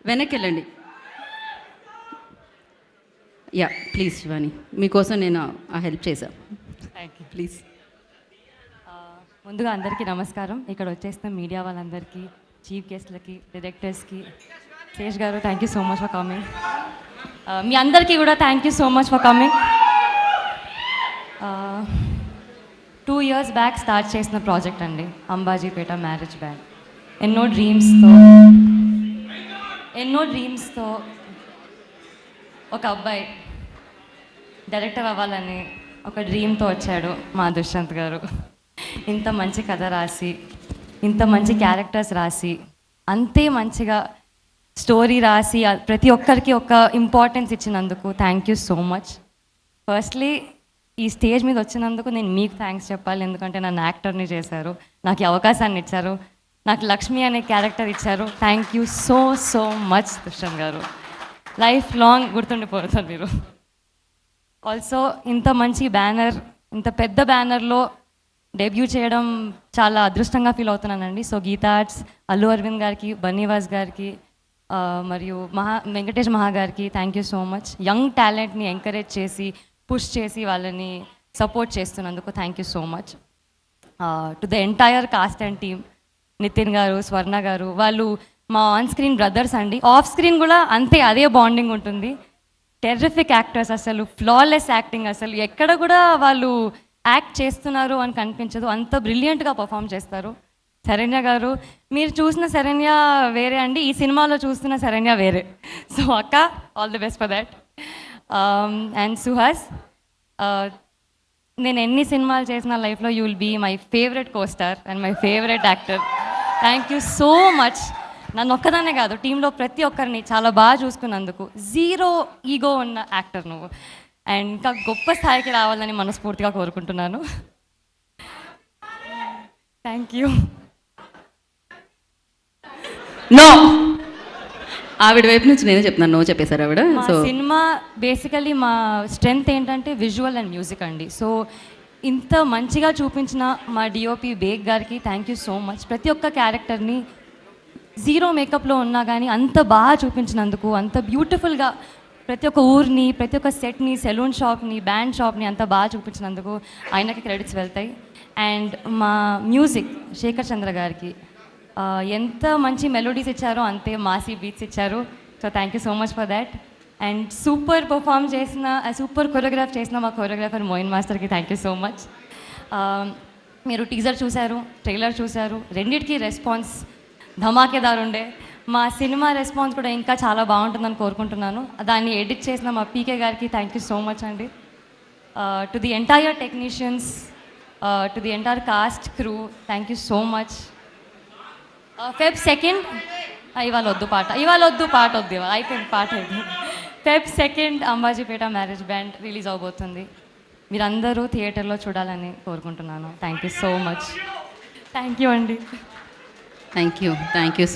వెనక్కి వెళ్ళండి. Yeah please Shivani, మీకోసం నేను ఆ హెల్ప్ చేశాను. Thank you. ప్లీజ్. ముందుగా అందరికీ నమస్కారం. ఇక్కడ వచ్చేసిన మీడియా వాళ్ళందరికీ, చీఫ్ గెస్ట్లకి, డైరెక్టర్స్కి, శేష్ గారు thank you so much for coming. మీ అందరికీ కూడా thank you so much for coming. 2 years back start చేసిన ప్రాజెక్ట్ అండి అంబాజీపేట మ్యారేజ్ బ్యాండ్. ఎన్నో డ్రీమ్స్తో ఒక అబ్బాయి డైరెక్టర్ అవ్వాలని ఒక డ్రీమ్తో వచ్చాడు మా దుష్యంత్ గారు. ఇంత మంచి కథ రాసి, ఇంత మంచి క్యారెక్టర్స్ రాసి, అంతే మంచిగా స్టోరీ రాసి ప్రతి ఒక్కరికి ఒక ఇంపార్టెన్స్ ఇచ్చినందుకు thank you so much. Firstly ఈ స్టేజ్ మీద వచ్చినందుకు నేను మీకు థ్యాంక్స్ చెప్పాలి, ఎందుకంటే నన్ను యాక్టర్ని చేశారు, నాకు ఈ అవకాశాన్ని ఇచ్చారు, నాకు లక్ష్మి అనే క్యారెక్టర్ ఇచ్చారు. Thank you so so much Dushyanth గారు. లైఫ్ లాంగ్ గుర్తుండిపోతారు మీరు. ఆల్సో ఇంత మంచి బ్యానర్, ఇంత పెద్ద బ్యానర్లో డెబ్యూ చేయడం చాలా అదృష్టంగా ఫీల్ అవుతున్నానండి. సో గీతా ఆర్ట్స్, అల్లు అరవింద్ గారికి, బన్నీవాస్ గారికి, మరియు వెంకటేష్ మహా గారికి thank you so much. Young టాలెంట్ని ఎంకరేజ్ చేసి, పుష్ చేసి వాళ్ళని సపోర్ట్ చేస్తున్నందుకు thank you so much. To the entire cast and team, Nithin గారు, స్వర్ణ గారు, వాళ్ళు మా ఆన్ స్క్రీన్ బ్రదర్స్ అండి. ఆఫ్ స్క్రీన్ కూడా అంతే, అదే బాండింగ్ ఉంటుంది. టెర్రిఫిక్ యాక్టర్స్, అసలు ఫ్లాలెస్ యాక్టింగ్, అసలు ఎక్కడ కూడా వాళ్ళు యాక్ట్ చేస్తున్నారు అని కనిపించదు, అంత బ్రిలియంట్గా పర్ఫామ్ చేస్తారు. శరణ్య గారు, మీరు చూసిన శరణ్య వేరే అండి, ఈ సినిమాలో చూస్తున్న శరణ్య వేరే. సో అక్క, all the best for that. And Suhas, నేను ఎన్ని సినిమాలు చేసిన లైఫ్లో you will be my favourite costar and my favourite actor. Thank you so much. నన్ను ఒక్కదానే కాదు, టీంలో ప్రతి ఒక్కరిని చాలా బాగా చూసుకున్నందుకు. జీరో ఈగో ఉన్న యాక్టర్ నువ్వు, అండ్ ఇంకా గొప్ప స్థాయికి రావాలని మనస్ఫూర్తిగా కోరుకుంటున్నాను. Thank you. నో, ఆవిడ వైపు నుంచి నేనే చెప్తున్నాను, నో చెప్పేశారు ఆవిడ. మా సినిమా బేసికలీ మా స్ట్రెంగ్త్ ఏంటంటే విజువల్ అండ్ మ్యూజిక్ అండి. సో ఇంత మంచిగా చూపించిన మా డిఓపి బేగ్ గారికి థ్యాంక్ యూ సో మచ్. ప్రతి ఒక్క క్యారెక్టర్ని జీరో మేకప్లో ఉన్నా కానీ అంత బాగా చూపించినందుకు, అంత బ్యూటిఫుల్గా ప్రతి ఒక్క ఊరిని, ప్రతి ఒక్క సెట్ని, సెలూన్ షాప్ని, బ్యాండ్ షాప్ని అంత బాగా చూపించినందుకు ఆయనకి క్రెడిట్స్ వెళ్తాయి. అండ్ మా మ్యూజిక్ శేఖర్ చంద్ర గారికి ఎంత మంచి మెలోడీస్ ఇచ్చారో అంతే మాసీ బీట్స్ ఇచ్చారు. So thank you so much for that. And super perform చేసిన, సూపర్ కొరియోగ్రాఫ్ చేసిన మా కొరియోగ్రాఫర్ మోయిన్ మాస్టర్కి థ్యాంక్ యూ సో మచ్. మీరు టీజర్ చూశారు, ట్రైలర్ చూశారు, రెండింటికి రెస్పాన్స్ ధమాకేదారు ఉండే. మా సినిమా రెస్పాన్స్ కూడా ఇంకా చాలా బాగుంటుందని కోరుకుంటున్నాను. దాన్ని ఎడిట్ చేసిన మా పీకే గారికి థ్యాంక్ యూ సో మచ్ అండి. To the entire technicians, to the entire cost crew, thank you so much. Feb 2nd, ఇవాళ వద్దు పాట వద్దు, అయిపోయింది పాట అయిపోయింది. Feb 2nd Ambajipeta marriage band release అవబోతుంది. మీరందరూ థియేటర్లో చూడాలని కోరుకుంటున్నాను. Thank you so much. Thank you అండి. Thank you.